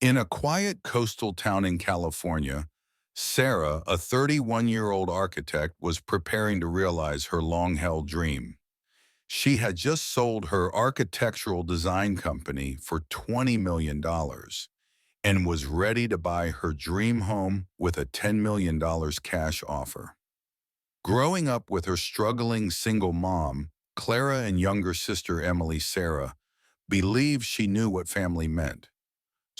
In a quiet coastal town in California, Sarah, a 31-year-old architect, was preparing to realize her long-held dream. She had just sold her architectural design company for $20 million dollars and was ready to buy her dream home with a $10 million dollars cash offer. Growing up with her struggling single mom, Clara, and younger sister Emily Sarah believed she knew what family meant.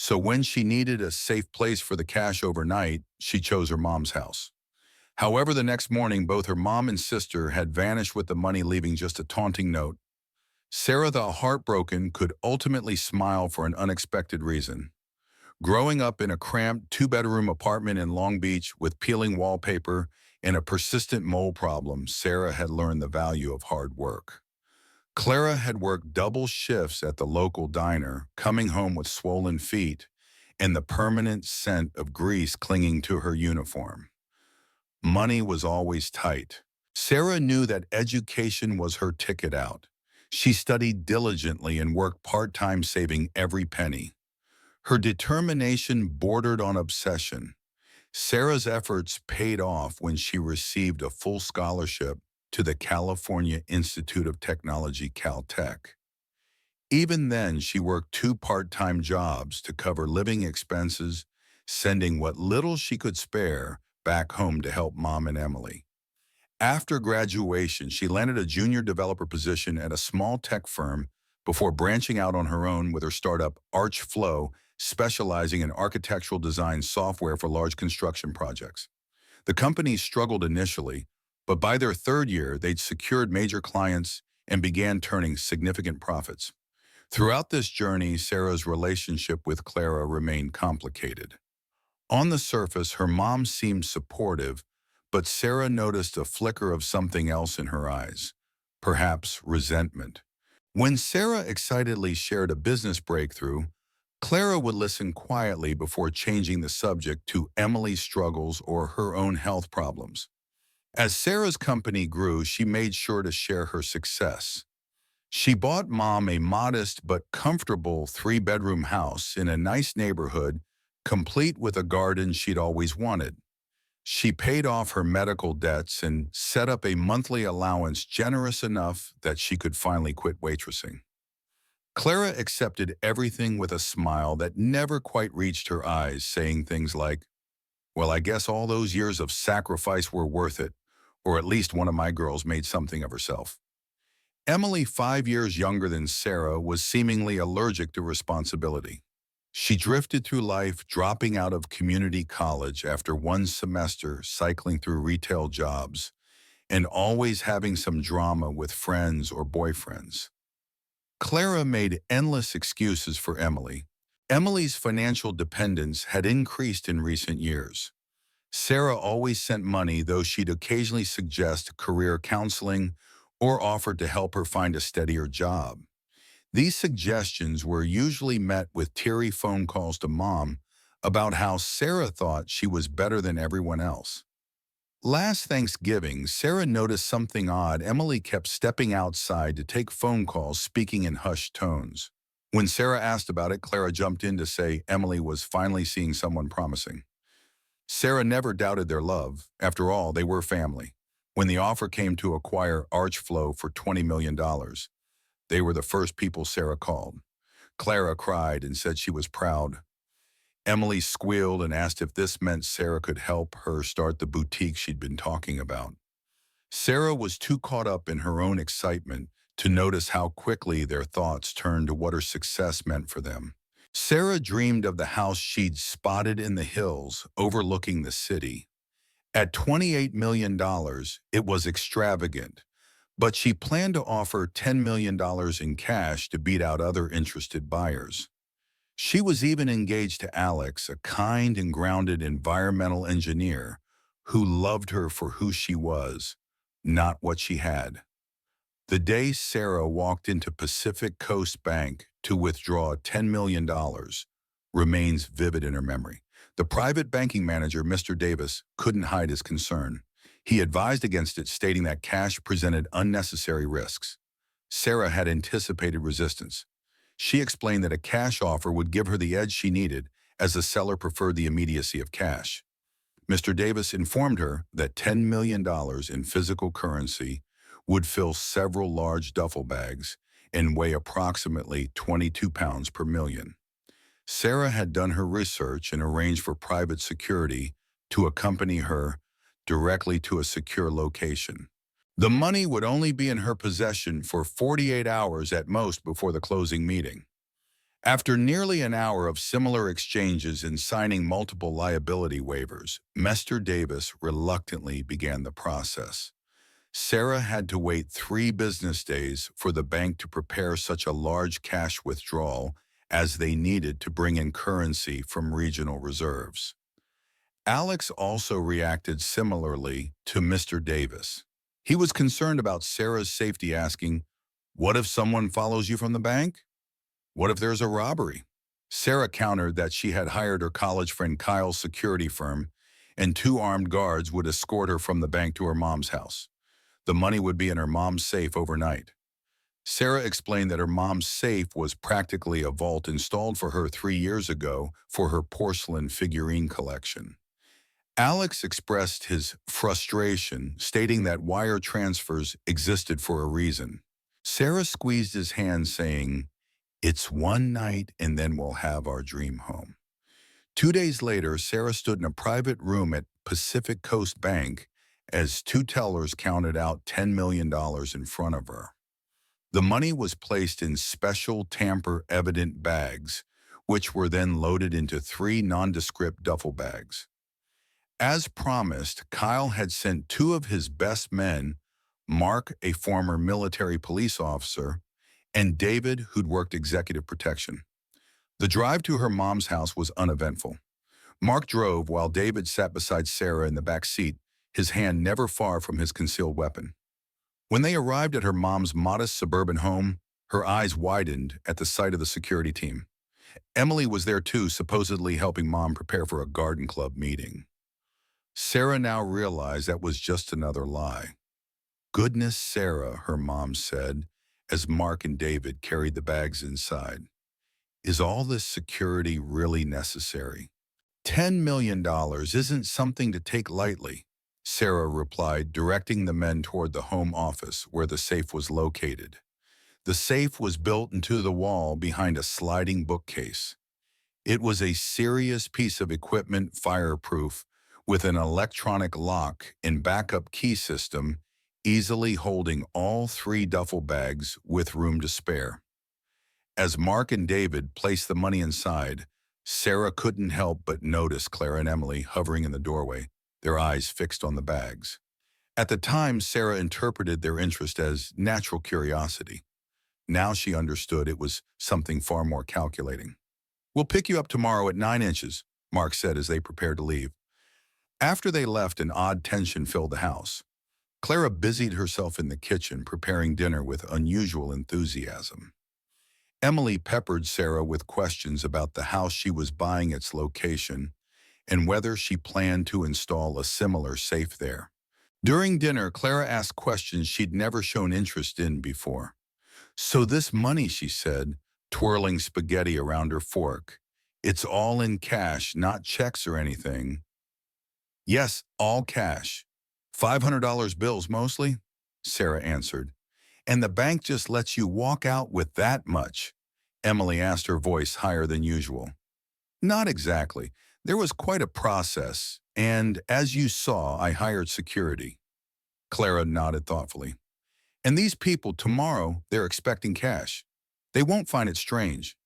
So when she needed a safe place for the cash overnight, she chose her mom's house. However, the next morning, both her mom and sister had vanished with the money, leaving just a taunting note. Sarah, the heartbroken, could ultimately smile for an unexpected reason. Growing up in a cramped two-bedroom apartment in Long Beach with peeling wallpaper and a persistent mold problem, Sarah had learned the value of hard work. Clara had worked double shifts at the local diner, coming home with swollen feet and the permanent scent of grease clinging to her uniform. Money was always tight. Sarah knew that education was her ticket out. She studied diligently and worked part-time, saving every penny. Her determination bordered on obsession. Sarah's efforts paid off when she received a full scholarship to the California Institute of Technology, Caltech. Even then, she worked two part-time jobs to cover living expenses, sending what little she could spare back home to help Mom and Emily. After graduation, she landed a junior developer position at a small tech firm before branching out on her own with her startup Archflow, specializing in architectural design software for large construction projects. The company struggled initially, but by their third year, they'd secured major clients and began turning significant profits. Throughout this journey, Sarah's relationship with Clara remained complicated. On the surface, her mom seemed supportive, but Sarah noticed a flicker of something else in her eyes, perhaps resentment. When Sarah excitedly shared a business breakthrough, Clara would listen quietly before changing the subject to Emily's struggles or her own health problems. As Sarah's company grew, she made sure to share her success. She bought Mom a modest but comfortable three-bedroom house in a nice neighborhood, complete with a garden she'd always wanted. She paid off her medical debts and set up a monthly allowance generous enough that she could finally quit waitressing. Clara accepted everything with a smile that never quite reached her eyes, saying things like, "Well, I guess all those years of sacrifice were worth it, or at least one of my girls made something of herself." Emily, 5 years younger than Sarah, was seemingly allergic to responsibility. She drifted through life, dropping out of community college after one semester, cycling through retail jobs, and always having some drama with friends or boyfriends. Clara made endless excuses for Emily. Emily's financial dependence had increased in recent years. Sarah always sent money, though she'd occasionally suggest career counseling or offered to help her find a steadier job. These suggestions were usually met with teary phone calls to Mom about how Sarah thought she was better than everyone else. Last Thanksgiving, Sarah noticed something odd. Emily kept stepping outside to take phone calls, speaking in hushed tones. When Sarah asked about it, Clara jumped in to say Emily was finally seeing someone promising. Sarah never doubted their love. After all, they were family. When the offer came to acquire Archflow for $20 million, dollars, they were the first people Sarah called. Clara cried and said she was proud. Emily squealed and asked if this meant Sarah could help her start the boutique she'd been talking about. Sarah was too caught up in her own excitement to notice how quickly their thoughts turned to what her success meant for them. Sarah dreamed of the house she'd spotted in the hills overlooking the city. At $28 million, dollars, it was extravagant, but she planned to offer $10 million dollars in cash to beat out other interested buyers. She was even engaged to Alex, a kind and grounded environmental engineer who loved her for who she was, not what she had. The day Sarah walked into Pacific Coast Bank to withdraw $10 million dollars remains vivid in her memory. The private banking manager, Mr. Davis, couldn't hide his concern. He advised against it, stating that cash presented unnecessary risks. Sarah had anticipated resistance. She explained that a cash offer would give her the edge she needed, as the seller preferred the immediacy of cash. Mr. Davis informed her that $10 million in physical currency would fill several large duffel bags and weigh approximately 22 pounds per million. Sarah had done her research and arranged for private security to accompany her directly to a secure location. The money would only be in her possession for 48 hours at most before the closing meeting. After nearly an hour of similar exchanges and signing multiple liability waivers, Mr. Davis reluctantly began the process. Sarah had to wait 3 business days for the bank to prepare such a large cash withdrawal as they needed to bring in currency from regional reserves. Alex also reacted similarly to Mr. Davis. He was concerned about Sarah's safety, asking, "What if someone follows you from the bank? What if there's a robbery?" Sarah countered that she had hired her college friend Kyle's security firm, and 2 armed guards would escort her from the bank to her mom's house. The money would be in her mom's safe overnight. Sarah explained that her mom's safe was practically a vault installed for her 3 years ago for her porcelain figurine collection. Alex expressed his frustration, stating that wire transfers existed for a reason. Sarah squeezed his hand, saying, "It's one night and then we'll have our dream home." 2 days later, Sarah stood in a private room at Pacific Coast Bank as 2 tellers counted out $10 million in front of her. The money was placed in special tamper-evident bags, which were then loaded into 3 nondescript duffel bags. As promised, Kyle had sent 2 of his best men, Mark, a former military police officer, and David, who'd worked executive protection. The drive to her mom's house was uneventful. Mark drove while David sat beside Sarah in the back seat, his hand never far from his concealed weapon. When they arrived at her mom's modest suburban home, her eyes widened at the sight of the security team. Emily was there too, supposedly helping Mom prepare for a garden club meeting. Sarah now realized that was just another lie. "Goodness, Sarah," her mom said, as Mark and David carried the bags inside. "Is all this security really necessary? $10 million isn't something to take lightly," Sarah replied, directing the men toward the home office where the safe was located. The safe was built into the wall behind a sliding bookcase. It was a serious piece of equipment, fireproof, with an electronic lock and backup key system, easily holding all 3 duffel bags with room to spare. As Mark and David placed the money inside, Sarah couldn't help but notice Clara and Emily hovering in the doorway, their eyes fixed on the bags. At the time, Sarah interpreted their interest as natural curiosity. Now she understood it was something far more calculating. "We'll pick you up tomorrow at 9 inches, Mark said as they prepared to leave. After they left, an odd tension filled the house. Clara busied herself in the kitchen, preparing dinner with unusual enthusiasm. Emily peppered Sarah with questions about the house she was buying, its location, and whether she planned to install a similar safe there. During dinner, Clara asked questions she'd never shown interest in before. "So this money," she said, twirling spaghetti around her fork, "it's all in cash, not checks or anything?" "Yes, all cash. $500 bills mostly," Sarah answered. "And the bank just lets you walk out with that much?" Emily asked, her voice higher than usual. "Not exactly. There was quite a process, and as you saw, I hired security." Clara nodded thoughtfully. "And these people, tomorrow, they're expecting cash. They won't find it strange.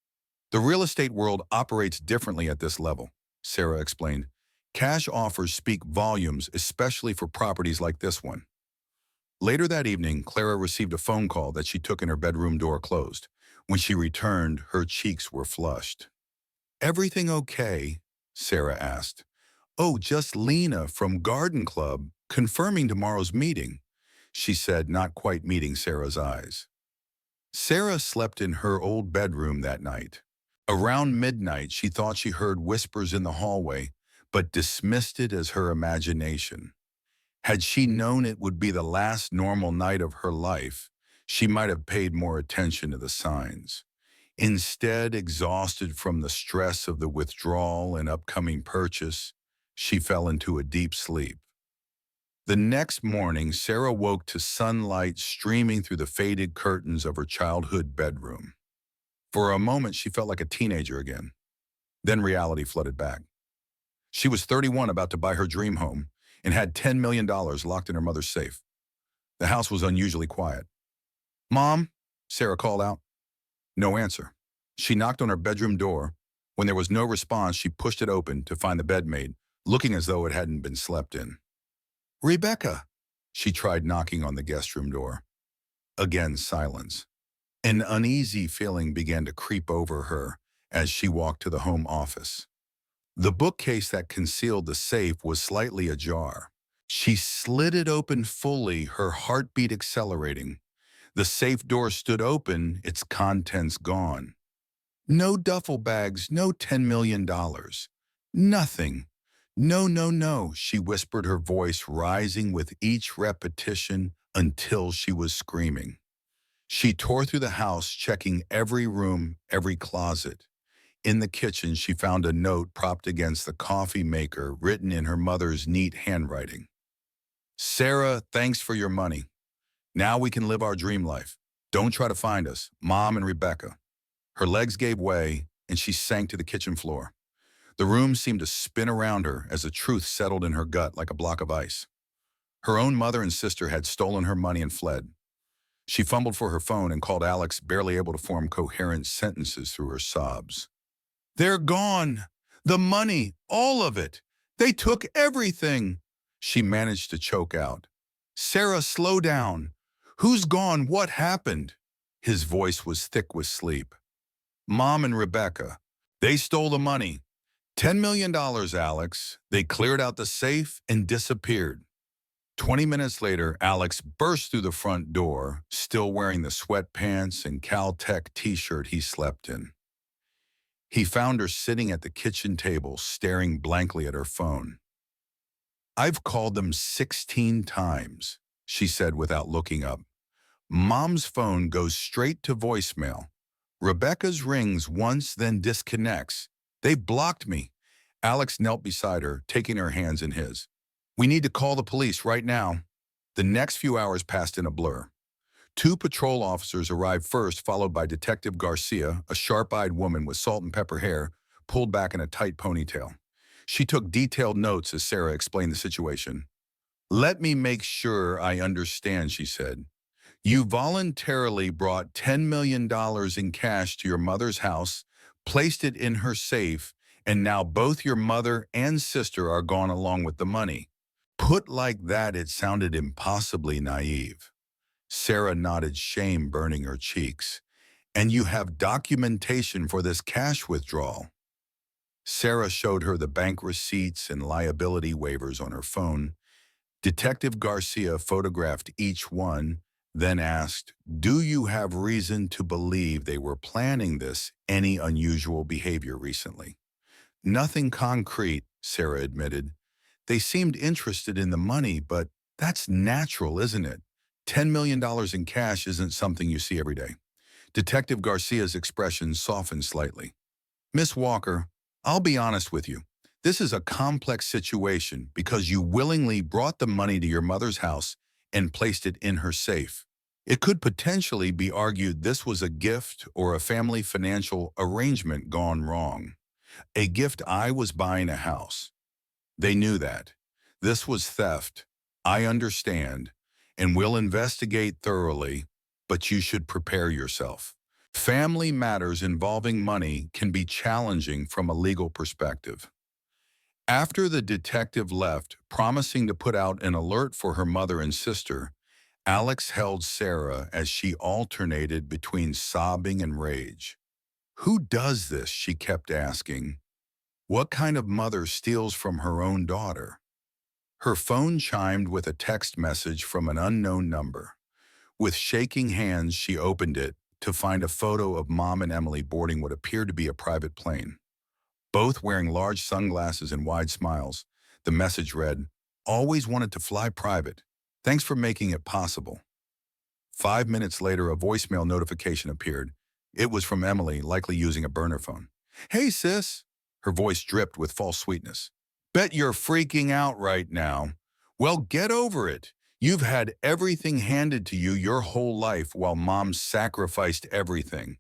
The real estate world operates differently at this level," Sarah explained. "Cash offers speak volumes, especially for properties like this one." Later that evening, Clara received a phone call that she took in her bedroom door closed. When she returned, her cheeks were flushed. "Everything okay?" Sarah asked. "Oh, just Lena from Garden Club, confirming tomorrow's meeting," she said, not quite meeting Sarah's eyes. Sarah slept in her old bedroom that night. Around midnight, she thought she heard whispers in the hallway, but dismissed it as her imagination. Had she known it would be the last normal night of her life, she might have paid more attention to the signs. Instead, exhausted from the stress of the withdrawal and upcoming purchase, she fell into a deep sleep. The next morning, Sarah woke to sunlight streaming through the faded curtains of her childhood bedroom. For a moment, she felt like a teenager again. Then reality flooded back. She was 31, about to buy her dream home, and had $10 million locked in her mother's safe. The house was unusually quiet. "Mom?" Sarah called out. No answer. She knocked on her bedroom door. When there was no response, she pushed it open to find the bed made, looking as though it hadn't been slept in. "Rebecca!" She tried knocking on the guest room door. Again, silence. An uneasy feeling began to creep over her as she walked to the home office. The bookcase that concealed the safe was slightly ajar. She slid it open fully, her heartbeat accelerating. The safe door stood open, its contents gone. No duffel bags, no $10 million. Nothing. "No, no, no," she whispered, her voice rising with each repetition until she was screaming. She tore through the house, checking every room, every closet. In the kitchen, she found a note propped against the coffee maker, written in her mother's neat handwriting. "Sarah, thanks for your money. Now we can live our dream life. Don't try to find us, Mom and Rebecca." Her legs gave way, and she sank to the kitchen floor. The room seemed to spin around her as the truth settled in her gut like a block of ice. Her own mother and sister had stolen her money and fled. She fumbled for her phone and called Alex, barely able to form coherent sentences through her sobs. "They're gone! The money, all of it! They took everything!" she managed to choke out. "Sarah, slow down. Who's gone? What happened?" His voice was thick with sleep. "Mom and Rebecca. They stole the money. $10 million, Alex. They cleared out the safe and disappeared." 20 minutes later, Alex burst through the front door, still wearing the sweatpants and Caltech t-shirt he slept in. He found her sitting at the kitchen table, staring blankly at her phone. "I've called them 16 times, she said without looking up. "Mom's phone goes straight to voicemail. Rebecca's rings once, then disconnects. They blocked me." Alex knelt beside her, taking her hands in his. "We need to call the police right now." The next few hours passed in a blur. Two patrol officers arrived first, followed by Detective Garcia, a sharp-eyed woman with salt and pepper hair, pulled back in a tight ponytail. She took detailed notes as Sarah explained the situation. "Let me make sure I understand," she said. "You voluntarily brought $10 million in cash to your mother's house, placed it in her safe, and now both your mother and sister are gone along with the money." Put like that, it sounded impossibly naive. Sarah nodded, shame burning her cheeks. "And you have documentation for this cash withdrawal?" Sarah showed her the bank receipts and liability waivers on her phone. Detective Garcia photographed each one, then asked, "Do you have reason to believe they were planning this, any unusual behavior recently?" "Nothing concrete," Sarah admitted. "They seemed interested in the money, but that's natural, isn't it? $10 million in cash isn't something you see every day." Detective Garcia's expression softened slightly. "Miss Walker, I'll be honest with you. This is a complex situation because you willingly brought the money to your mother's house and placed it in her safe. It could potentially be argued this was a gift or a family financial arrangement gone wrong. A gift. I was buying a house. They knew that. This was theft. I understand, and will investigate thoroughly, but you should prepare yourself. Family matters involving money can be challenging from a legal perspective." After the detective left, promising to put out an alert for her mother and sister, Alex held Sarah as she alternated between sobbing and rage. "Who does this?" she kept asking. "What kind of mother steals from her own daughter?" Her phone chimed with a text message from an unknown number. With shaking hands, she opened it to find a photo of Mom and Emily boarding what appeared to be a private plane. Both wearing large sunglasses and wide smiles, the message read, "Always wanted to fly private. Thanks for making it possible." 5 minutes later, a voicemail notification appeared. It was from Emily, likely using a burner phone. Hey, sis. Her voice dripped with false sweetness. Bet you're freaking out right now. Well, get over it. You've had everything handed to you your whole life while mom sacrificed everything.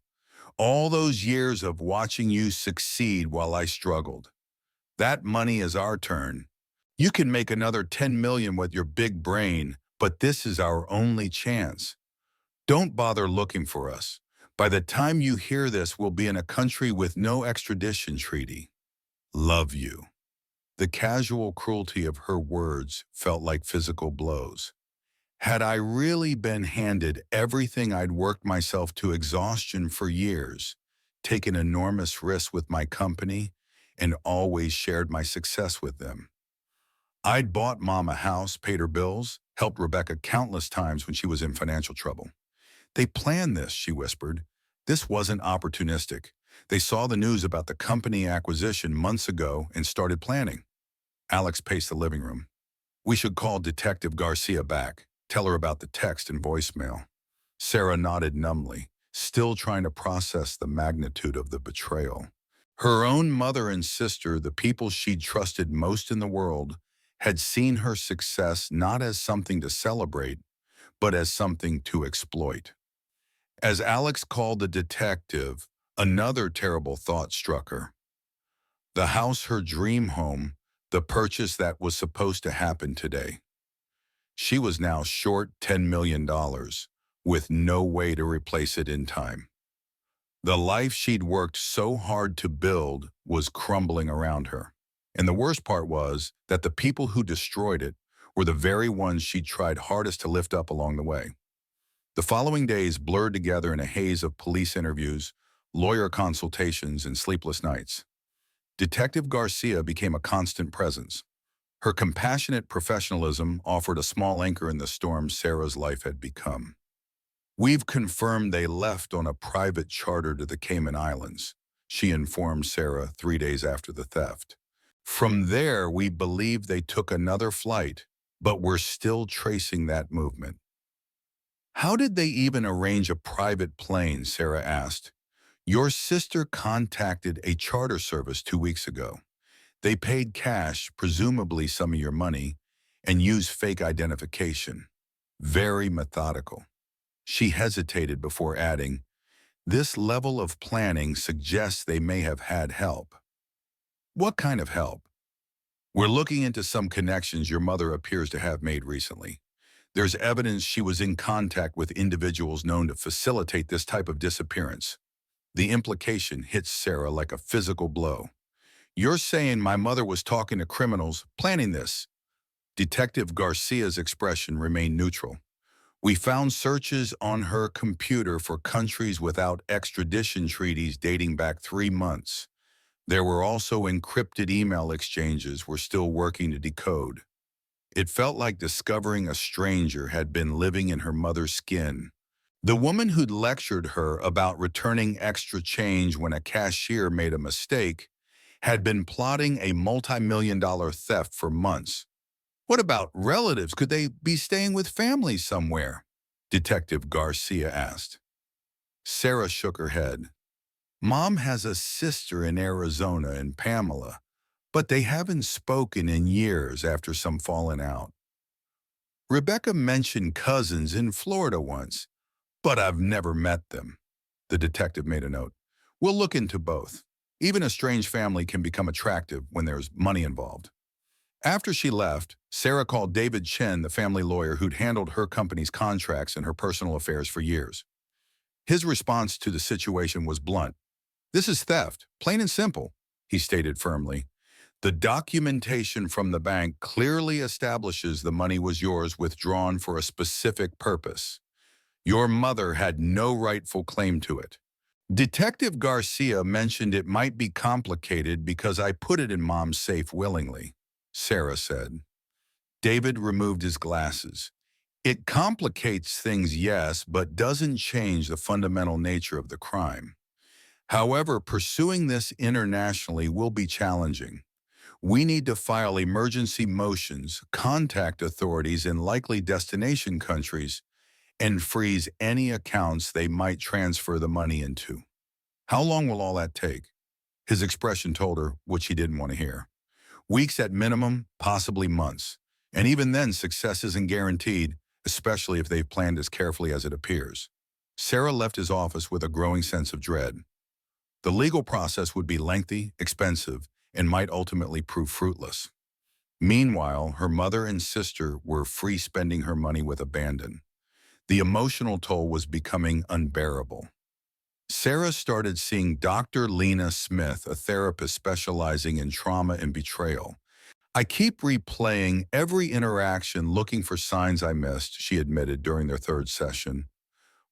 All those years of watching you succeed while I struggled. That money is our turn. You can make another 10 million with your big brain, but this is our only chance. Don't bother looking for us. By the time you hear this, we'll be in a country with no extradition treaty. Love you. The casual cruelty of her words felt like physical blows. Had I really been handed everything I'd worked myself to exhaustion for years, taken enormous risks with my company, and always shared my success with them? I'd bought Mom a house, paid her bills, helped Rebecca countless times when she was in financial trouble. They planned this, she whispered. This wasn't opportunistic. They saw the news about the company acquisition months ago and started planning. Alex paced the living room. We should call Detective Garcia back, tell her about the text and voicemail. Sarah nodded numbly, still trying to process the magnitude of the betrayal. Her own mother and sister, the people she'd trusted most in the world, had seen her success not as something to celebrate, but as something to exploit. As Alex called the detective, another terrible thought struck her. The house, her dream home, the purchase that was supposed to happen today. She was now short $10 million, with no way to replace it in time. The life she'd worked so hard to build was crumbling around her. And the worst part was that the people who destroyed it were the very ones she'd tried hardest to lift up along the way. The following days blurred together in a haze of police interviews, lawyer consultations, and sleepless nights. Detective Garcia became a constant presence. Her compassionate professionalism offered a small anchor in the storm Sarah's life had become. We've confirmed they left on a private charter to the Cayman Islands, she informed Sarah 3 days after the theft. From there, we believe they took another flight, but we're still tracing that movement. How did they even arrange a private plane? Sarah asked. Your sister contacted a charter service 2 weeks ago. They paid cash, presumably some of your money, and used fake identification. Very methodical. She hesitated before adding, this level of planning suggests they may have had help. What kind of help? We're looking into some connections your mother appears to have made recently. There's evidence she was in contact with individuals known to facilitate this type of disappearance. The implication hits Sarah like a physical blow. You're saying my mother was talking to criminals, planning this? Detective Garcia's expression remained neutral. We found searches on her computer for countries without extradition treaties dating back 3 months. There were also encrypted email exchanges we're still working to decode. It felt like discovering a stranger had been living in her mother's skin. The woman who'd lectured her about returning extra change when a cashier made a mistake had been plotting a multi-million-dollar theft for months. What about relatives? Could they be staying with family somewhere? Detective Garcia asked. Sarah shook her head. Mom has a sister in Arizona and Pamela, but they haven't spoken in years after some falling out. Rebecca mentioned cousins in Florida once, but I've never met them. The detective made a note. We'll look into both. Even a strange family can become attractive when there's money involved. After she left, Sarah called David Chen, the family lawyer who'd handled her company's contracts and her personal affairs for years. His response to the situation was blunt. This is theft, plain and simple, he stated firmly. The documentation from the bank clearly establishes the money was yours, withdrawn for a specific purpose. Your mother had no rightful claim to it. Detective Garcia mentioned it might be complicated because I put it in Mom's safe willingly, Sarah said. David removed his glasses. It complicates things, yes, but doesn't change the fundamental nature of the crime. However, pursuing this internationally will be challenging. We need to file emergency motions, contact authorities in likely destination countries, and freeze any accounts they might transfer the money into. How long will all that take? His expression told her what she didn't want to hear. Weeks at minimum, possibly months. And even then, success isn't guaranteed, especially if they've planned as carefully as it appears. Sarah left his office with a growing sense of dread. The legal process would be lengthy, expensive, and might ultimately prove fruitless. Meanwhile, her mother and sister were free spending her money with abandon. The emotional toll was becoming unbearable. Sarah started seeing Dr. Lena Smith, a therapist specializing in trauma and betrayal. I keep replaying every interaction looking for signs I missed, she admitted during their third session.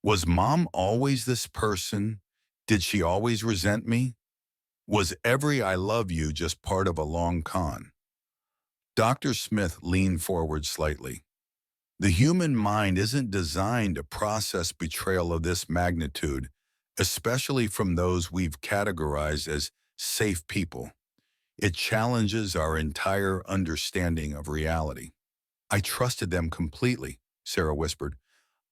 Was Mom always this person? Did she always resent me? Was every I love you just part of a long con? Dr. Smith leaned forward slightly. The human mind isn't designed to process betrayal of this magnitude, especially from those we've categorized as safe people. It challenges our entire understanding of reality. I trusted them completely, Sarah whispered.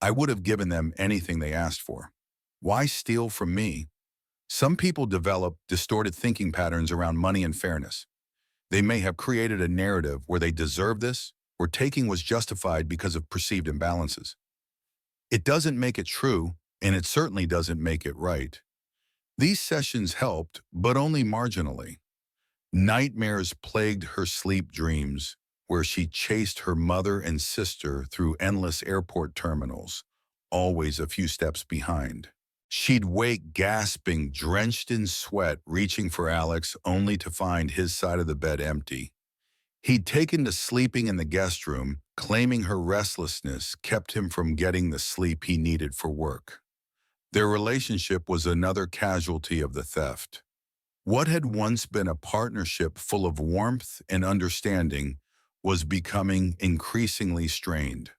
I would have given them anything they asked for. Why steal from me? Some people develop distorted thinking patterns around money and fairness. They may have created a narrative where they deserve this, or taking was justified because of perceived imbalances. It doesn't make it true, and it certainly doesn't make it right. These sessions helped, but only marginally. Nightmares plagued her sleep dreams, where she chased her mother and sister through endless airport terminals, always a few steps behind. She'd wake gasping, drenched in sweat, reaching for Alex, only to find his side of the bed empty. He'd taken to sleeping in the guest room, claiming her restlessness kept him from getting the sleep he needed for work. Their relationship was another casualty of the theft. What had once been a partnership full of warmth and understanding was becoming increasingly strained.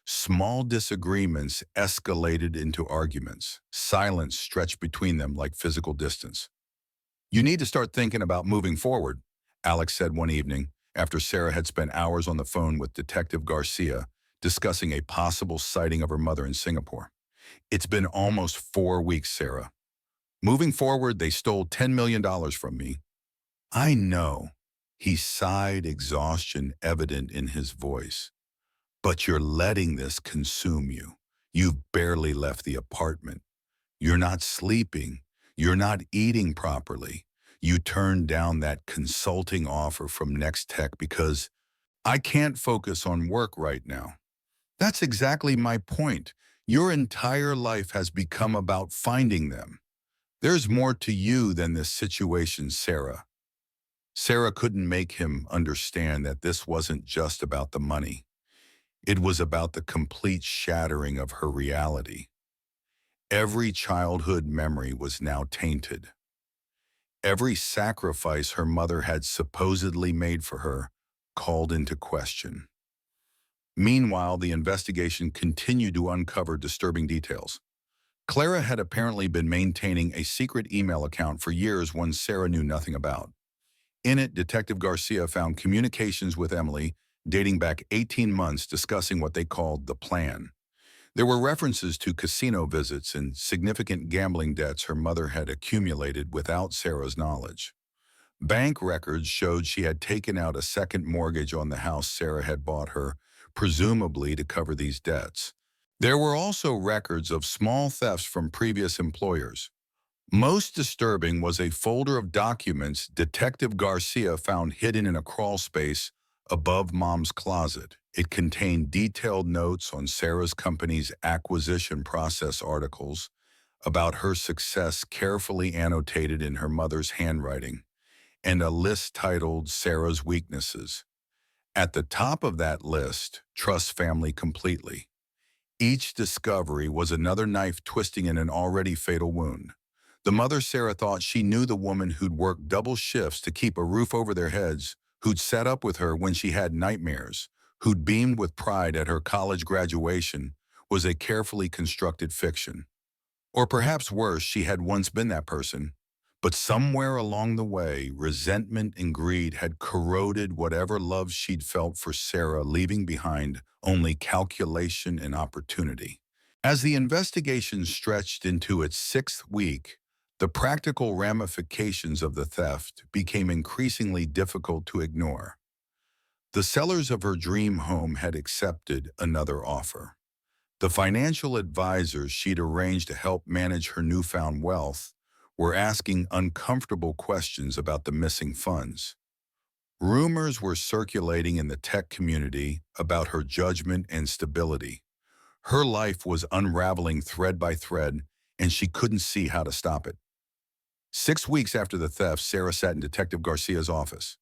Small disagreements escalated into arguments. Silence stretched between them like physical distance. You need to start thinking about moving forward, Alex said one evening after Sarah had spent hours on the phone with Detective Garcia discussing a possible sighting of her mother in Singapore. It's been almost 4 weeks, Sarah. Moving forward, they stole $10 million from me. I know. He sighed, exhaustion evident in his voice. But you're letting this consume you. You've barely left the apartment. You're not sleeping. You're not eating properly. You turned down that consulting offer from Next Tech because I can't focus on work right now. That's exactly my point. Your entire life has become about finding them. There's more to you than this situation, Sarah. Sarah couldn't make him understand that this wasn't just about the money. It was about the complete shattering of her reality. Every childhood memory was now tainted. Every sacrifice her mother had supposedly made for her called into question. Meanwhile, the investigation continued to uncover disturbing details. Clara had apparently been maintaining a secret email account for years one Sarah knew nothing about. In it, Detective Garcia found communications with Emily dating back 18 months discussing what they called the plan. There were references to casino visits and significant gambling debts her mother had accumulated without Sarah's knowledge. Bank records showed she had taken out a second mortgage on the house Sarah had bought her, presumably to cover these debts. There were also records of small thefts from previous employers. Most disturbing was a folder of documents Detective Garcia found hidden in a crawl space above Mom's closet. It contained detailed notes on Sarah's company's acquisition process articles about her success carefully annotated in her mother's handwriting, and a list titled Sarah's Weaknesses. At the top of that list, trust family completely. Each discovery was another knife twisting in an already fatal wound. The mother Sarah thought she knew the woman who'd worked double shifts to keep a roof over their heads, who'd sat up with her when she had nightmares, who'd beamed with pride at her college graduation, was a carefully constructed fiction. Or perhaps worse, she had once been that person. But somewhere along the way, resentment and greed had corroded whatever love she'd felt for Sarah, leaving behind only calculation and opportunity. As the investigation stretched into its sixth week, the practical ramifications of the theft became increasingly difficult to ignore. The sellers of her dream home had accepted another offer. The financial advisors she'd arranged to help manage her newfound wealth were asking uncomfortable questions about the missing funds. Rumors were circulating in the tech community about her judgment and stability. Her life was unraveling thread by thread, and she couldn't see how to stop it. 6 weeks after the theft, Sarah sat in Detective Garcia's office.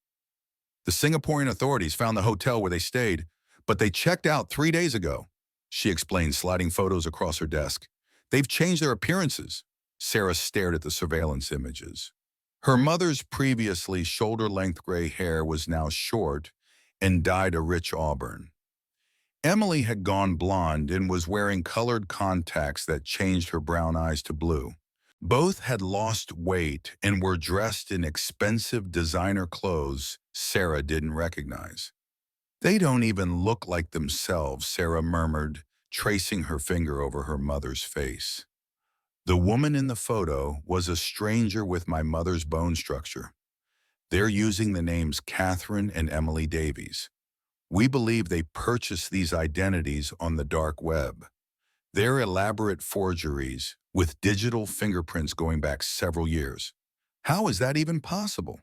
The Singaporean authorities found the hotel where they stayed, but they checked out 3 days ago, she explained, sliding photos across her desk. They've changed their appearances. Sarah stared at the surveillance images. Her mother's previously shoulder-length gray hair was now short and dyed a rich auburn. Emily had gone blonde and was wearing colored contacts that changed her brown eyes to blue. Both had lost weight and were dressed in expensive designer clothes Sarah didn't recognize. They don't even look like themselves, Sarah murmured, tracing her finger over her mother's face. The woman in the photo was a stranger with my mother's bone structure. They're using the names Catherine and Emily Davies. We believe they purchased these identities on the dark web. They're elaborate forgeries with digital fingerprints going back several years. How is that even possible?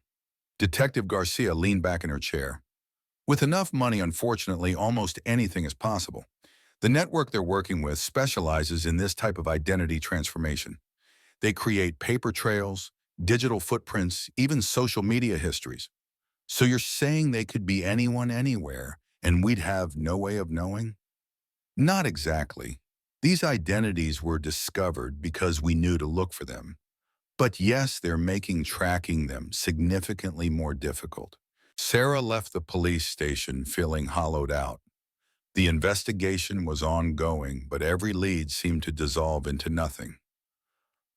Detective Garcia leaned back in her chair. With enough money, unfortunately, almost anything is possible. The network they're working with specializes in this type of identity transformation. They create paper trails, digital footprints, even social media histories. So you're saying they could be anyone anywhere, and we'd have no way of knowing? Not exactly. These identities were discovered because we knew to look for them. But yes, they're making tracking them significantly more difficult. Sarah left the police station feeling hollowed out. The investigation was ongoing, but every lead seemed to dissolve into nothing.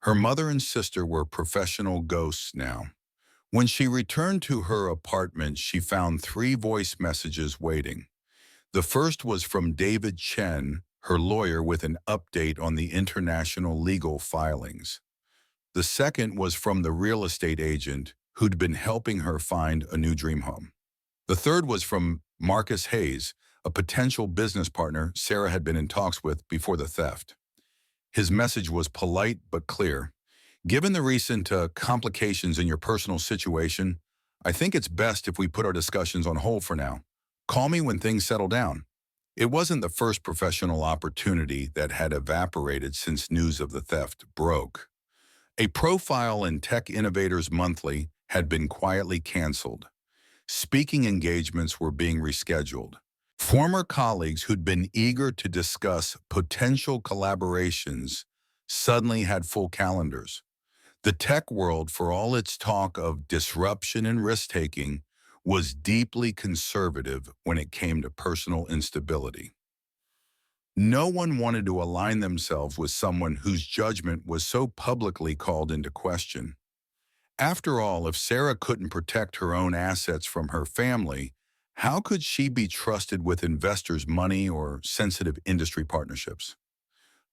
Her mother and sister were professional ghosts now. When she returned to her apartment, she found 3 voice messages waiting. The first was from David Chen, her lawyer, with an update on the international legal filings. The second was from the real estate agent who'd been helping her find a new dream home. The third was from Marcus Hayes, a potential business partner Sarah had been in talks with before the theft. His message was polite but clear. Given the recent complications in your personal situation, I think it's best if we put our discussions on hold for now. Call me when things settle down. It wasn't the first professional opportunity that had evaporated since news of the theft broke. A profile in Tech Innovators Monthly had been quietly canceled. Speaking engagements were being rescheduled. Former colleagues who'd been eager to discuss potential collaborations suddenly had full calendars. The tech world, for all its talk of disruption and risk-taking, was deeply conservative when it came to personal instability. No one wanted to align themselves with someone whose judgment was so publicly called into question. After all, if Sarah couldn't protect her own assets from her family, how could she be trusted with investors' money or sensitive industry partnerships?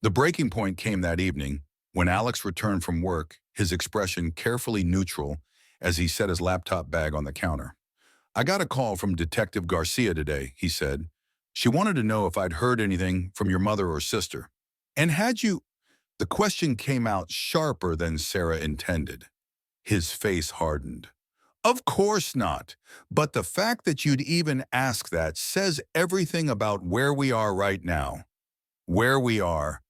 The breaking point came that evening when Alex returned from work, his expression carefully neutral as he set his laptop bag on the counter. I got a call from Detective Garcia today, he said. She wanted to know if I'd heard anything from your mother or sister. And had you? The question came out sharper than Sarah intended. His face hardened. Of course not. But the fact that you'd even ask that says everything about where we are right now. Where we are.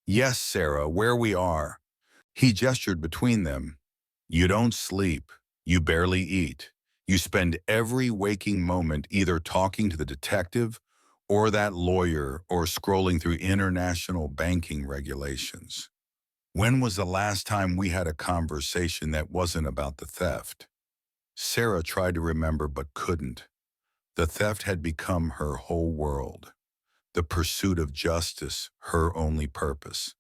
Yes, Sarah, where we are. He gestured between them. You don't sleep. You barely eat. You spend every waking moment either talking to the detective or that lawyer or scrolling through international banking regulations. When was the last time we had a conversation that wasn't about the theft? Sarah tried to remember but couldn't. The theft had become her whole world. The pursuit of justice, her only purpose.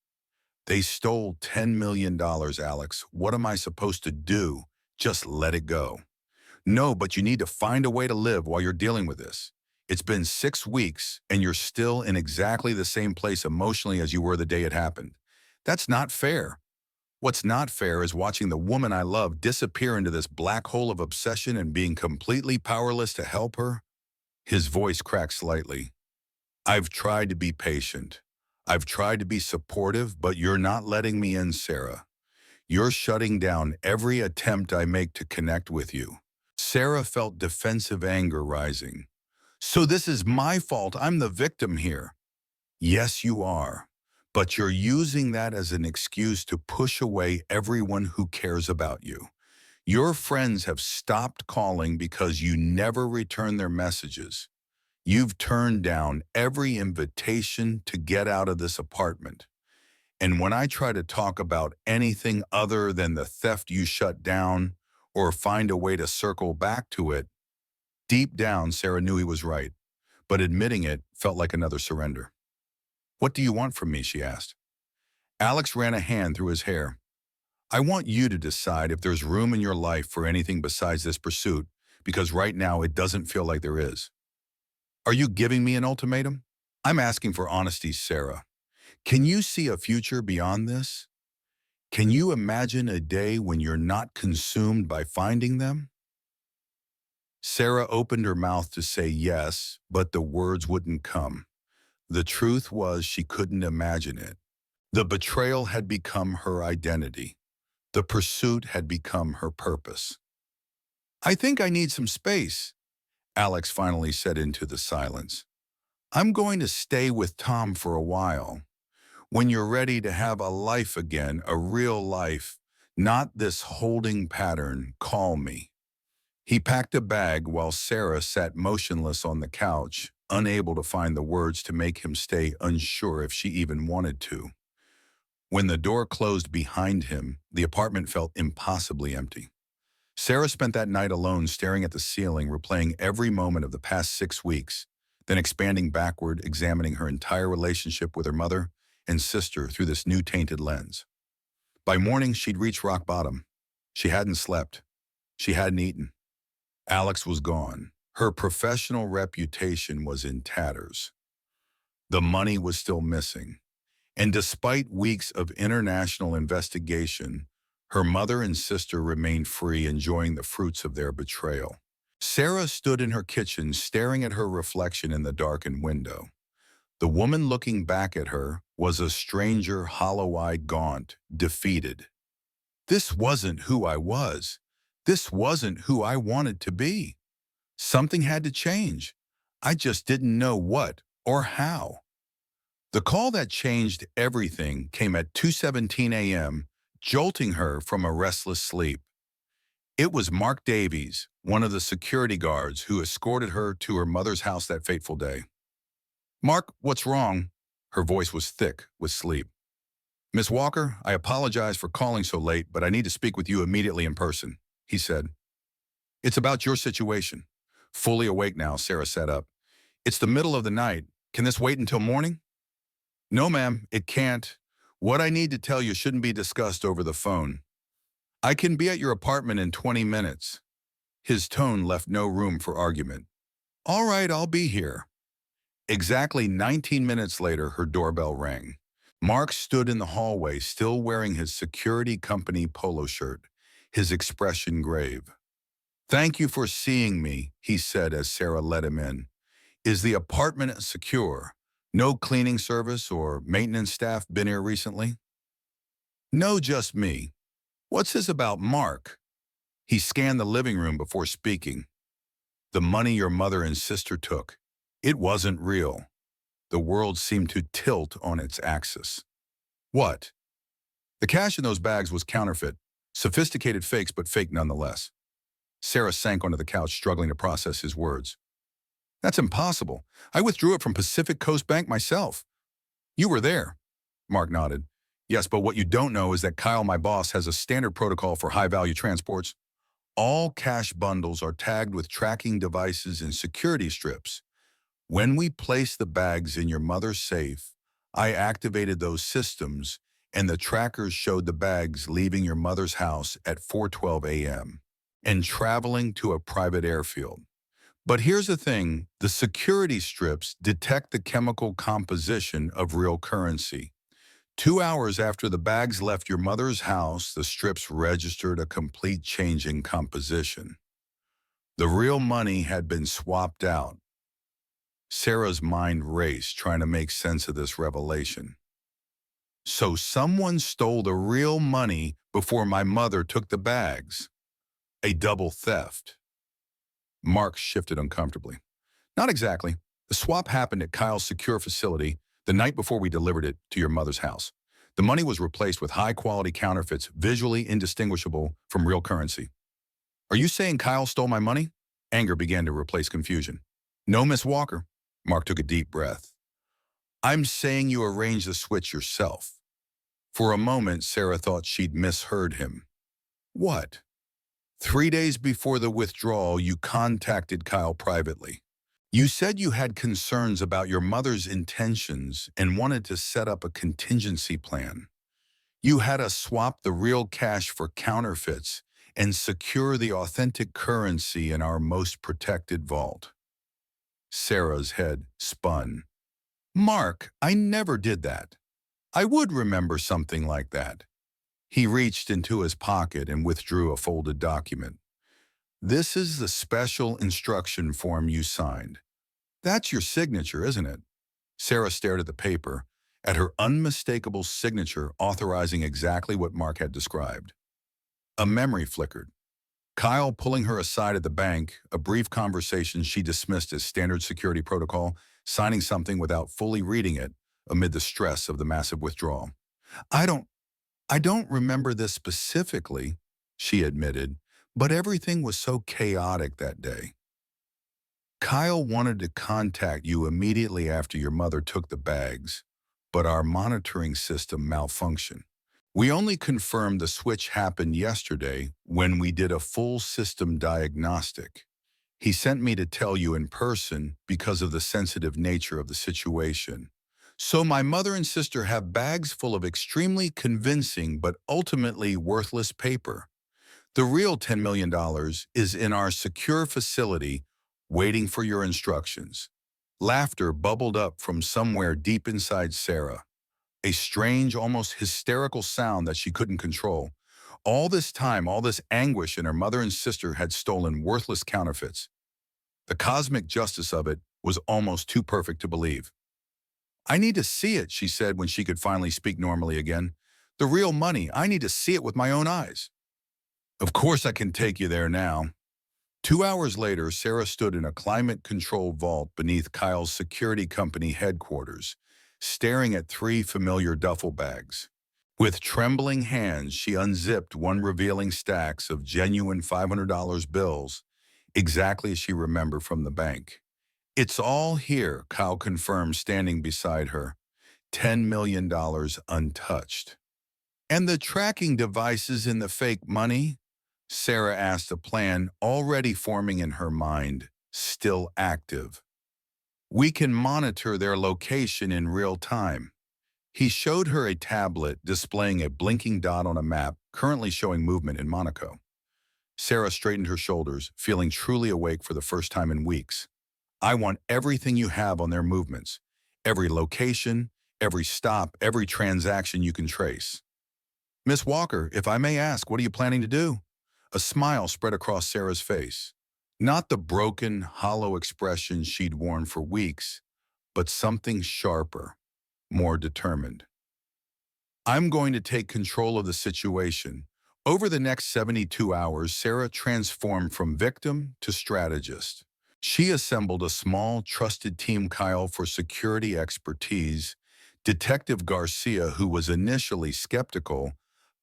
They stole $10 million, Alex. What am I supposed to do? Just let it go. No, but you need to find a way to live while you're dealing with this. It's been 6 weeks, and you're still in exactly the same place emotionally as you were the day it happened. That's not fair. What's not fair is watching the woman I love disappear into this black hole of obsession and being completely powerless to help her." His voice cracked slightly. "I've tried to be patient. I've tried to be supportive, but you're not letting me in, Sarah. You're shutting down every attempt I make to connect with you." Sarah felt defensive anger rising. "So this is my fault. I'm the victim here." "Yes, you are. But you're using that as an excuse to push away everyone who cares about you. Your friends have stopped calling because you never return their messages. You've turned down every invitation to get out of this apartment. And when I try to talk about anything other than the theft you shut down or find a way to circle back to it," deep down, Sarah knew he was right, but admitting it felt like another surrender. "What do you want from me?" she asked. Alex ran a hand through his hair. "I want you to decide if there's room in your life for anything besides this pursuit, because right now it doesn't feel like there is." "Are you giving me an ultimatum?" "I'm asking for honesty, Sarah. Can you see a future beyond this? Can you imagine a day when you're not consumed by finding them?" Sarah opened her mouth to say yes, but the words wouldn't come. The truth was she couldn't imagine it. The betrayal had become her identity. The pursuit had become her purpose. "I think I need some space," Alex finally said into the silence. "I'm going to stay with Tom for a while. When you're ready to have a life again, a real life, not this holding pattern, call me." He packed a bag while Sarah sat motionless on the couch, unable to find the words to make him stay, unsure if she even wanted to. When the door closed behind him, the apartment felt impossibly empty. Sarah spent that night alone staring at the ceiling, replaying every moment of the past 6 weeks, then expanding backward, examining her entire relationship with her mother and sister through this new tainted lens. By morning, she'd reached rock bottom. She hadn't slept. She hadn't eaten. Alex was gone. Her professional reputation was in tatters. The money was still missing. And despite weeks of international investigation, her mother and sister remained free, enjoying the fruits of their betrayal. Sarah stood in her kitchen, staring at her reflection in the darkened window. The woman looking back at her was a stranger, hollow-eyed, gaunt, defeated. "This wasn't who I was. This wasn't who I wanted to be. Something had to change. I just didn't know what or how." The call that changed everything came at 2:17 a.m., jolting her from a restless sleep. It was Mark Davies, one of the security guards who escorted her to her mother's house that fateful day. "Mark, what's wrong?" Her voice was thick with sleep. "Miss Walker, I apologize for calling so late, but I need to speak with you immediately in person," he said. "It's about your situation." Fully awake now, Sarah sat up. "It's the middle of the night. Can this wait until morning?" "No, ma'am, it can't. What I need to tell you shouldn't be discussed over the phone. I can be at your apartment in 20 minutes. His tone left no room for argument. "All right, I'll be here." Exactly 19 minutes later, her doorbell rang. Mark stood in the hallway, still wearing his security company polo shirt, his expression grave. "Thank you for seeing me," he said as Sarah let him in. "Is the apartment secure? No cleaning service or maintenance staff been here recently?" "No, just me." "What's this about Mark?" He scanned the living room before speaking. "The money your mother and sister took. It wasn't real." The world seemed to tilt on its axis. "What?" "The cash in those bags was counterfeit. Sophisticated fakes, but fake nonetheless." Sarah sank onto the couch, struggling to process his words. "That's impossible. I withdrew it from Pacific Coast Bank myself." "You were there." Mark nodded. "Yes, but what you don't know is that Kyle, my boss, has a standard protocol for high-value transports. All cash bundles are tagged with tracking devices and security strips. When we placed the bags in your mother's safe, I activated those systems, and the trackers showed the bags leaving your mother's house at 4:12 a.m. and traveling to a private airfield. But here's the thing, the security strips detect the chemical composition of real currency. 2 hours after the bags left your mother's house, the strips registered a complete change in composition. The real money had been swapped out. Sarah's mind raced, trying to make sense of this revelation. So someone stole the real money before my mother took the bags. A double theft. Mark shifted uncomfortably. Not exactly. The swap happened at Kyle's secure facility the night before we delivered it to your mother's house. The money was replaced with high-quality counterfeits, visually indistinguishable from real currency. Are you saying Kyle stole my money? Anger began to replace confusion. No, Miss Walker. Mark took a deep breath. I'm saying you arranged the switch yourself. For a moment, Sarah thought she'd misheard him. What? 3 days before the withdrawal, you contacted Kyle privately. You said you had concerns about your mother's intentions and wanted to set up a contingency plan. You had us swap the real cash for counterfeits and secure the authentic currency in our most protected vault. Sarah's head spun. Mark, I never did that. I would remember something like that. He reached into his pocket and withdrew a folded document. This is the special instruction form you signed. That's your signature, isn't it? Sarah stared at the paper, at her unmistakable signature authorizing exactly what Mark had described. A memory flickered. Kyle pulling her aside at the bank, a brief conversation she dismissed as standard security protocol, signing something without fully reading it amid the stress of the massive withdrawal. I don't remember this specifically, she admitted, but everything was so chaotic that day. Kyle wanted to contact you immediately after your mother took the bags, but our monitoring system malfunctioned. We only confirmed the switch happened yesterday when we did a full system diagnostic. He sent me to tell you in person because of the sensitive nature of the situation. So my mother and sister have bags full of extremely convincing but ultimately worthless paper. The real $10 million is in our secure facility waiting for your instructions. Laughter bubbled up from somewhere deep inside Sarah, a strange, almost hysterical sound that she couldn't control. All this time, all this anguish in her mother and sister had stolen worthless counterfeits. The cosmic justice of it was almost too perfect to believe. I need to see it, she said when she could finally speak normally again. The real money, I need to see it with my own eyes. Of course I can take you there now. 2 hours later, Sarah stood in a climate-controlled vault beneath Kyle's security company headquarters, staring at 3 familiar duffel bags. With trembling hands, she unzipped one revealing stacks of genuine $500 bills, exactly as she remembered from the bank. It's all here, Kyle confirmed, standing beside her. $10 million untouched. And the tracking devices in the fake money? Sarah asked, a plan already forming in her mind, still active. We can monitor their location in real time. He showed her a tablet displaying a blinking dot on a map currently showing movement in Monaco. Sarah straightened her shoulders, feeling truly awake for the first time in weeks. I want everything you have on their movements. Every location, every stop, every transaction you can trace. Miss Walker, if I may ask, what are you planning to do? A smile spread across Sarah's face. Not the broken, hollow expression she'd worn for weeks, but something sharper, more determined. I'm going to take control of the situation. Over the next 72 hours, Sarah transformed from victim to strategist. She assembled a small, trusted team, Kyle for security expertise, Detective Garcia, who was initially skeptical,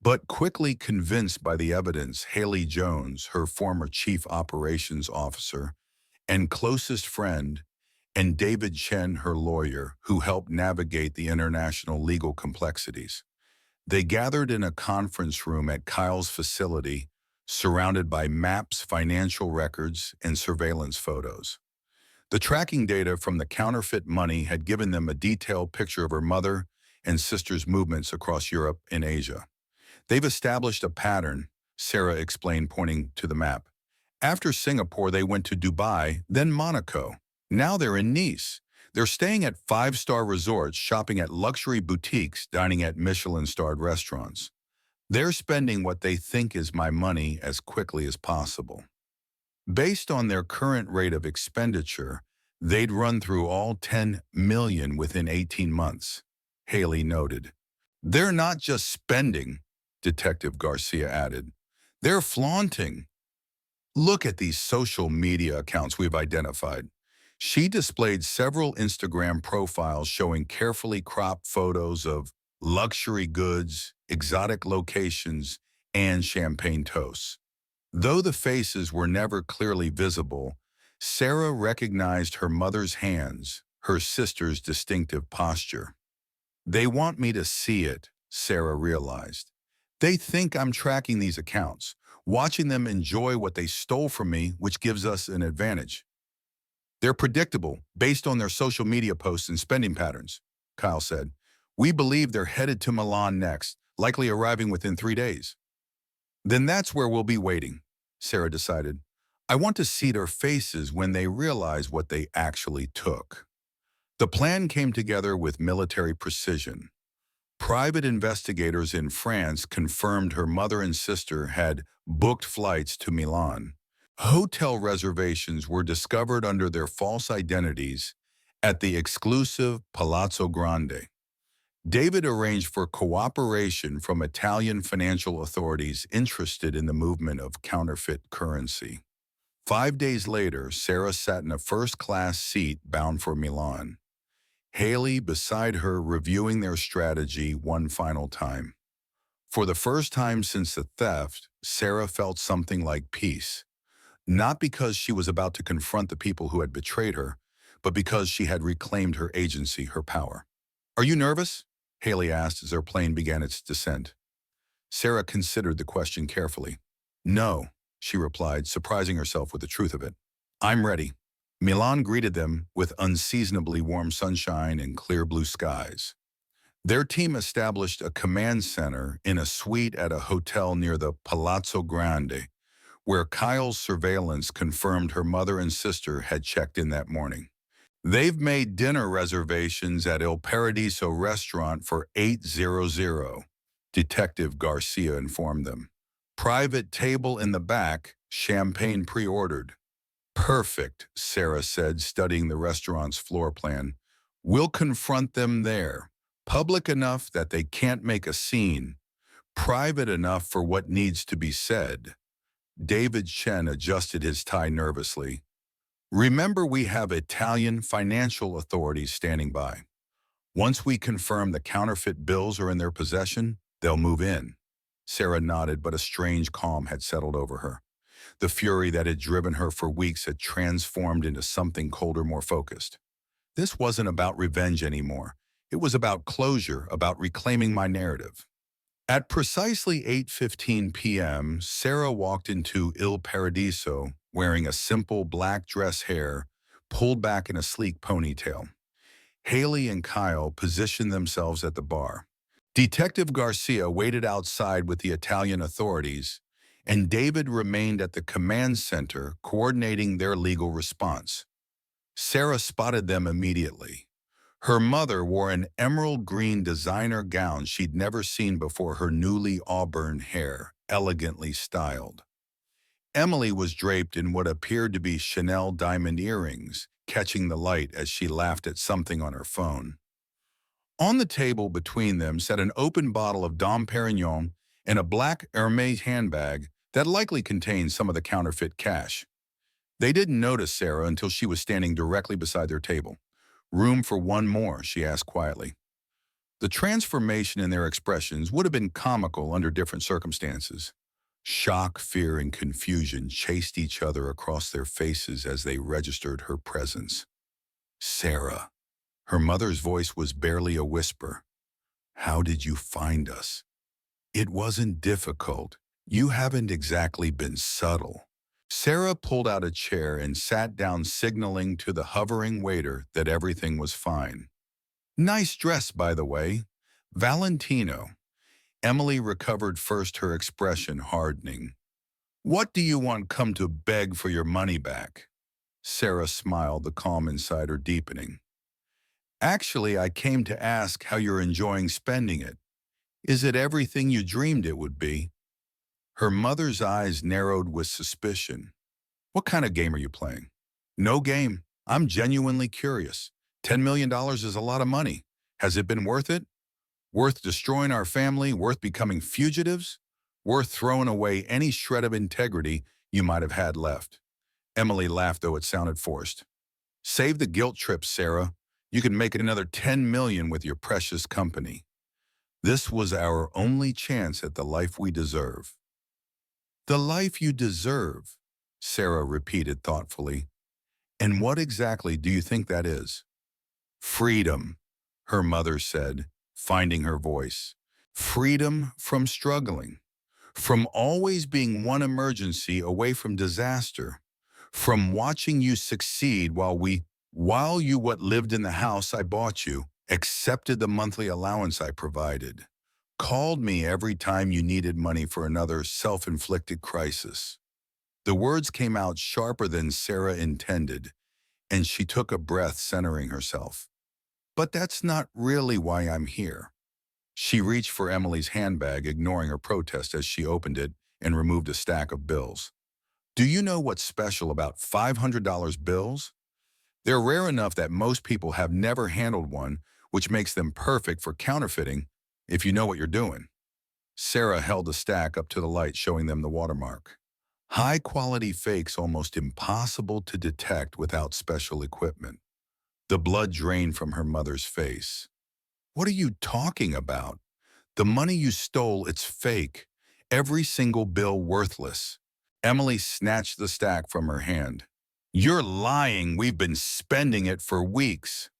but quickly convinced by the evidence, Haley Jones, her former chief operations officer and closest friend, and David Chen, her lawyer, who helped navigate the international legal complexities. They gathered in a conference room at Kyle's facility, surrounded by maps, financial records, and surveillance photos. The tracking data from the counterfeit money had given them a detailed picture of her mother and sister's movements across Europe and Asia. They've established a pattern, Sarah explained, pointing to the map. After Singapore, they went to Dubai, then Monaco. Now they're in Nice. They're staying at five-star resorts, shopping at luxury boutiques, dining at Michelin-starred restaurants. They're spending what they think is my money as quickly as possible. Based on their current rate of expenditure, they'd run through all 10 million within 18 months, Haley noted. They're not just spending, Detective Garcia added. They're flaunting. Look at these social media accounts we've identified. She displayed several Instagram profiles showing carefully cropped photos of luxury goods, exotic locations, and champagne toasts. Though the faces were never clearly visible, Sarah recognized her mother's hands, her sister's distinctive posture. They want me to see it, Sarah realized. They think I'm tracking these accounts, watching them enjoy what they stole from me, which gives us an advantage. They're predictable, based on their social media posts and spending patterns, Kyle said. We believe they're headed to Milan next, likely arriving within 3 days. Then that's where we'll be waiting, Sarah decided. I want to see their faces when they realize what they actually took. The plan came together with military precision. Private investigators in France confirmed her mother and sister had booked flights to Milan. Hotel reservations were discovered under their false identities at the exclusive Palazzo Grande. David arranged for cooperation from Italian financial authorities interested in the movement of counterfeit currency. 5 days later, Sarah sat in a first-class seat bound for Milan. Haley beside her reviewing their strategy one final time. For the first time since the theft, Sarah felt something like peace. Not because she was about to confront the people who had betrayed her, but because she had reclaimed her agency, her power. Are you nervous? Haley asked as their plane began its descent. Sarah considered the question carefully. No, she replied, surprising herself with the truth of it. I'm ready. Milan greeted them with unseasonably warm sunshine and clear blue skies. Their team established a command center in a suite at a hotel near the Palazzo Grande, where Kyle's surveillance confirmed her mother and sister had checked in that morning. They've made dinner reservations at Il Paradiso restaurant for 8:00, Detective Garcia informed them. Private table in the back, champagne pre-ordered. Perfect, Sarah said, studying the restaurant's floor plan. We'll confront them there. Public enough that they can't make a scene. Private enough for what needs to be said. David Chen adjusted his tie nervously. Remember, we have Italian financial authorities standing by. Once we confirm the counterfeit bills are in their possession, they'll move in. Sarah nodded, but a strange calm had settled over her. The fury that had driven her for weeks had transformed into something colder, more focused. This wasn't about revenge anymore. It was about closure, about reclaiming my narrative. At precisely 8:15 p.m., Sarah walked into Il Paradiso wearing a simple black dress hair pulled back in a sleek ponytail. Haley and Kyle positioned themselves at the bar. Detective Garcia waited outside with the Italian authorities, and David remained at the command center coordinating their legal response. Sarah spotted them immediately. Her mother wore an emerald green designer gown she'd never seen before, her newly auburn hair elegantly styled. Emily was draped in what appeared to be Chanel diamond earrings, catching the light as she laughed at something on her phone. On the table between them sat an open bottle of Dom Perignon and a black Hermes handbag that likely contained some of the counterfeit cash. They didn't notice Sarah until she was standing directly beside their table. Room for one more, she asked quietly. The transformation in their expressions would have been comical under different circumstances. Shock, fear, and confusion chased each other across their faces as they registered her presence. Sarah. Her mother's voice was barely a whisper. How did you find us? It wasn't difficult. You haven't exactly been subtle. Sarah pulled out a chair and sat down, signaling to the hovering waiter that everything was fine. Nice dress, by the way. Valentino. Emily recovered first, her expression hardening. What do you want come to beg for your money back? Sarah smiled, the calm inside her deepening. Actually, I came to ask how you're enjoying spending it. Is it everything you dreamed it would be? Her mother's eyes narrowed with suspicion. What kind of game are you playing? No game. I'm genuinely curious. $10 million is a lot of money. Has it been worth it? Worth destroying our family? Worth becoming fugitives? Worth throwing away any shred of integrity you might have had left? Emily laughed, though it sounded forced. Save the guilt trip, Sarah. You can make another 10 million with your precious company. This was our only chance at the life we deserve. The life you deserve, Sarah repeated thoughtfully. And what exactly do you think that is? Freedom, her mother said, finding her voice. Freedom from struggling, from always being one emergency away from disaster, from watching you succeed while you what lived in the house I bought you, accepted the monthly allowance I provided, called me every time you needed money for another self-inflicted crisis. The words came out sharper than Sarah intended, and she took a breath, centering herself. But that's not really why I'm here. She reached for Emily's handbag, ignoring her protest as she opened it and removed a stack of bills. Do you know what's special about $500 bills? They're rare enough that most people have never handled one, which makes them perfect for counterfeiting if you know what you're doing. Sarah held the stack up to the light, showing them the watermark. High-quality fakes almost impossible to detect without special equipment. The blood drained from her mother's face. What are you talking about? The money you stole, it's fake. Every single bill worthless. Emily snatched the stack from her hand. You're lying. We've been spending it for weeks.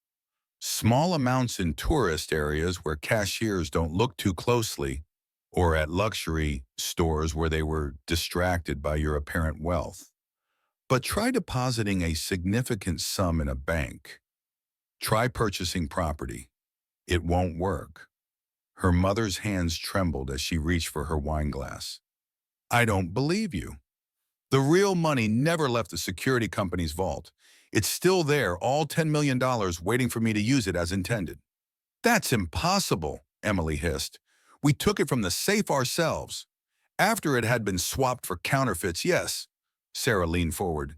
Small amounts in tourist areas where cashiers don't look too closely, or at luxury stores where they were distracted by your apparent wealth. But try depositing a significant sum in a bank. Try purchasing property. It won't work. Her mother's hands trembled as she reached for her wine glass. I don't believe you. The real money never left the security company's vault. It's still there, all $10 million, waiting for me to use it as intended. That's impossible, Emily hissed. We took it from the safe ourselves. After it had been swapped for counterfeits, yes. Sarah leaned forward.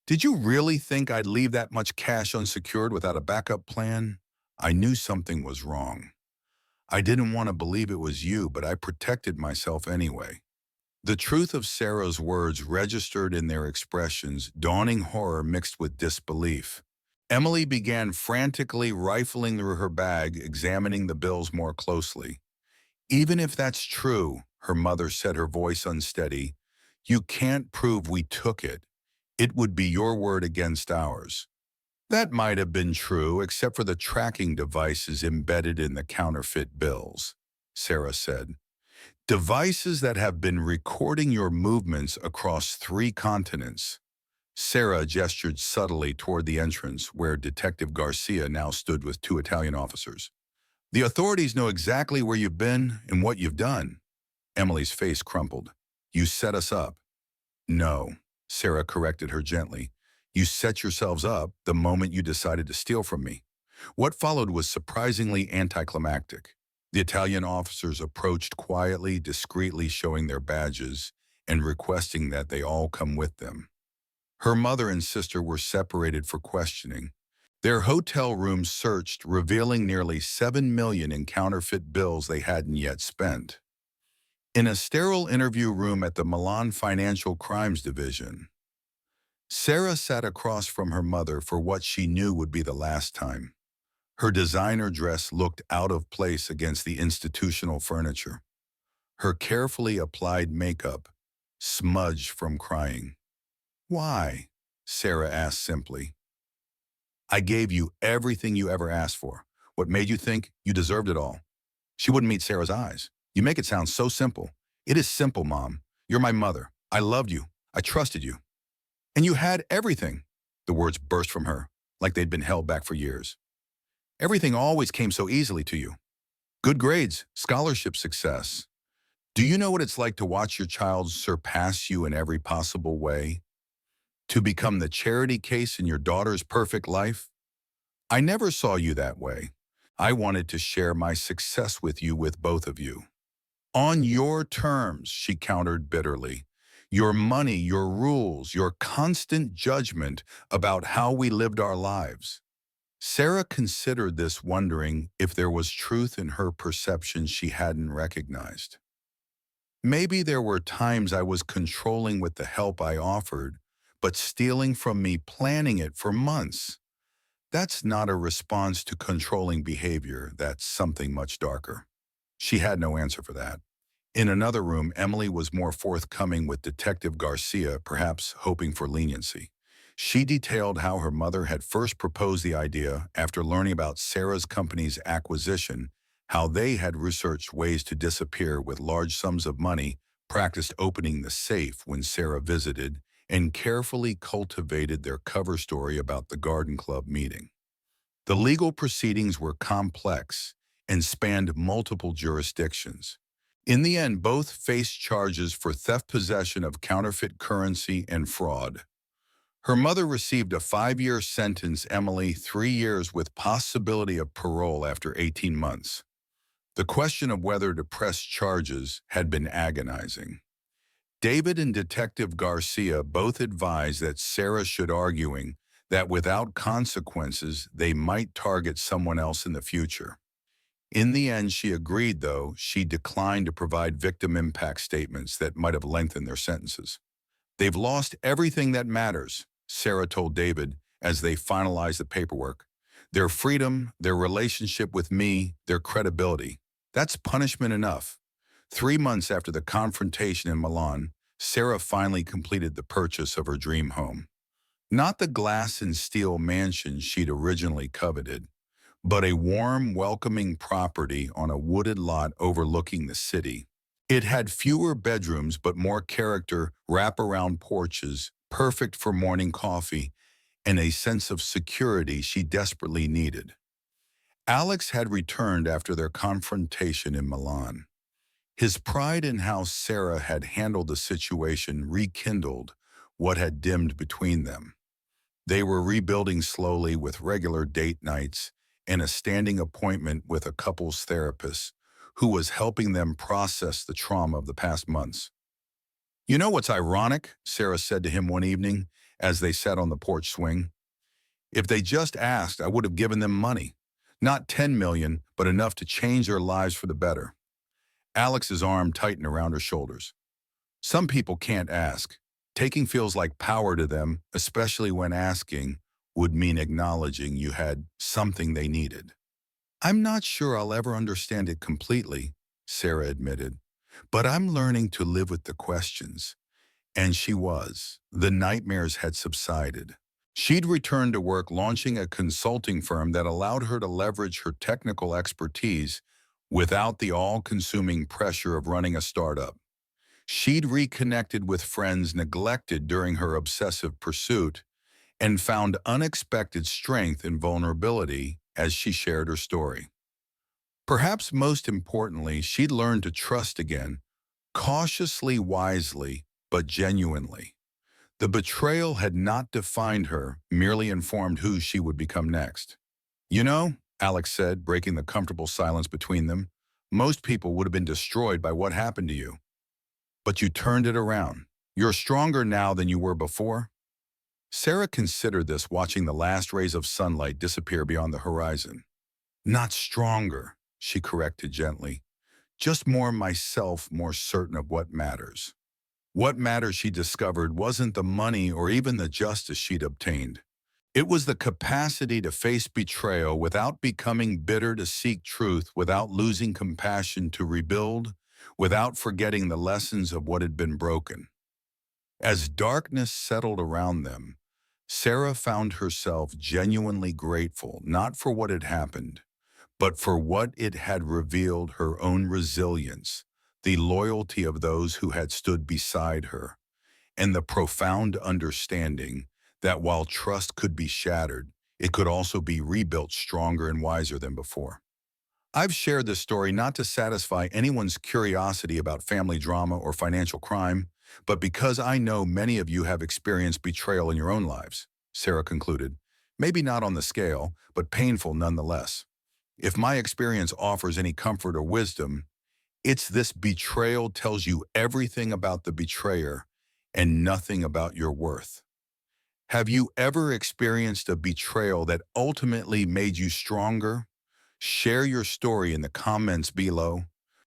Did you really think I'd leave that much cash unsecured without a backup plan? I knew something was wrong. I didn't want to believe it was you, but I protected myself anyway. The truth of Sarah's words registered in their expressions, dawning horror mixed with disbelief. Emily began frantically rifling through her bag, examining the bills more closely. Even if that's true, her mother said, her voice unsteady, you can't prove we took it. It would be your word against ours. That might have been true, except for the tracking devices embedded in the counterfeit bills, Sarah said. Devices that have been recording your movements across 3 continents. Sarah gestured subtly toward the entrance, where Detective Garcia now stood with 2 Italian officers. The authorities know exactly where you've been and what you've done. Emily's face crumpled. You set us up. No, Sarah corrected her gently. You set yourselves up the moment you decided to steal from me. What followed was surprisingly anticlimactic. The Italian officers approached quietly, discreetly, showing their badges and requesting that they all come with them. Her mother and sister were separated for questioning. Their hotel rooms searched, revealing nearly $7 million in counterfeit bills they hadn't yet spent. In a sterile interview room at the Milan Financial Crimes Division, Sarah sat across from her mother for what she knew would be the last time. Her designer dress looked out of place against the institutional furniture. Her carefully applied makeup smudged from crying. Why? Sarah asked simply. I gave you everything you ever asked for. What made you think you deserved it all? She wouldn't meet Sarah's eyes. You make it sound so simple. It is simple, Mom. You're my mother. I loved you. I trusted you. And you had everything. The words burst from her, like they'd been held back for years. Everything always came so easily to you. Good grades, scholarship success. Do you know what it's like to watch your child surpass you in every possible way? To become the charity case in your daughter's perfect life? I never saw you that way. I wanted to share my success with you, with both of you. On your terms, she countered bitterly. Your money, your rules, your constant judgment about how we lived our lives. Sarah considered this, wondering if there was truth in her perception she hadn't recognized. Maybe there were times I was controlling with the help I offered, but stealing from me, planning it for months. That's not a response to controlling behavior. That's something much darker. She had no answer for that. In another room, Emily was more forthcoming with Detective Garcia, perhaps hoping for leniency. She detailed how her mother had first proposed the idea after learning about Sarah's company's acquisition, how they had researched ways to disappear with large sums of money, practiced opening the safe when Sarah visited, and carefully cultivated their cover story about the garden club meeting. The legal proceedings were complex and spanned multiple jurisdictions. In the end, both faced charges for theft, possession of counterfeit currency, and fraud. Her mother received a 5-year sentence, Emily 3 years with possibility of parole after 18 months. The question of whether to press charges had been agonizing. David and Detective Garcia both advised that Sarah should, arguing that without consequences, they might target someone else in the future. In the end, she agreed, though she declined to provide victim impact statements that might have lengthened their sentences. They've lost everything that matters, Sarah told David as they finalized the paperwork. Their freedom, their relationship with me, their credibility. That's punishment enough. 3 months after the confrontation in Milan, Sarah finally completed the purchase of her dream home. Not the glass and steel mansion she'd originally coveted, but a warm, welcoming property on a wooded lot overlooking the city. It had fewer bedrooms but more character, wraparound porches, perfect for morning coffee, and a sense of security she desperately needed. Alex had returned after their confrontation in Milan. His pride in how Sarah had handled the situation rekindled what had dimmed between them. They were rebuilding slowly with regular date nights and a standing appointment with a couples therapist who was helping them process the trauma of the past months. You know what's ironic? Sarah said to him one evening as they sat on the porch swing. If they just asked, I would have given them money. Not 10 million, but enough to change their lives for the better. Alex's arm tightened around her shoulders. Some people can't ask. Taking feels like power to them, especially when asking would mean acknowledging you had something they needed. I'm not sure I'll ever understand it completely, Sarah admitted, but I'm learning to live with the questions. And she was. The nightmares had subsided. She'd returned to work, launching a consulting firm that allowed her to leverage her technical expertise without the all-consuming pressure of running a startup. She'd reconnected with friends neglected during her obsessive pursuit and found unexpected strength in vulnerability as she shared her story. Perhaps most importantly, she'd learned to trust again, cautiously, wisely, but genuinely. The betrayal had not defined her, merely informed who she would become next. You know, Alex said, breaking the comfortable silence between them, most people would have been destroyed by what happened to you. But you turned it around. You're stronger now than you were before. Sarah considered this, watching the last rays of sunlight disappear beyond the horizon. Not stronger, she corrected gently. Just more myself, more certain of what matters. What mattered, she discovered, wasn't the money or even the justice she'd obtained. It was the capacity to face betrayal without becoming bitter, to seek truth without losing compassion, to rebuild without forgetting the lessons of what had been broken. As darkness settled around them, Sarah found herself genuinely grateful, not for what had happened, but for what it had revealed: her own resilience, the loyalty of those who had stood beside her, and the profound understanding that while trust could be shattered, it could also be rebuilt stronger and wiser than before. I've shared this story not to satisfy anyone's curiosity about family drama or financial crime, but because I know many of you have experienced betrayal in your own lives, Sarah concluded. Maybe not on the scale, but painful nonetheless. If my experience offers any comfort or wisdom, it's this: betrayal tells you everything about the betrayer and nothing about your worth. Have you ever experienced a betrayal that ultimately made you stronger? Share your story in the comments below.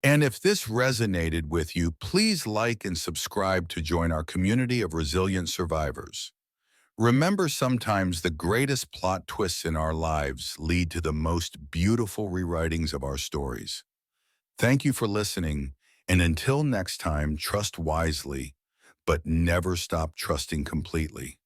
And if this resonated with you, please like and subscribe to join our community of resilient survivors. Remember, sometimes the greatest plot twists in our lives lead to the most beautiful rewritings of our stories. Thank you for listening, and until next time, trust wisely, but never stop trusting completely.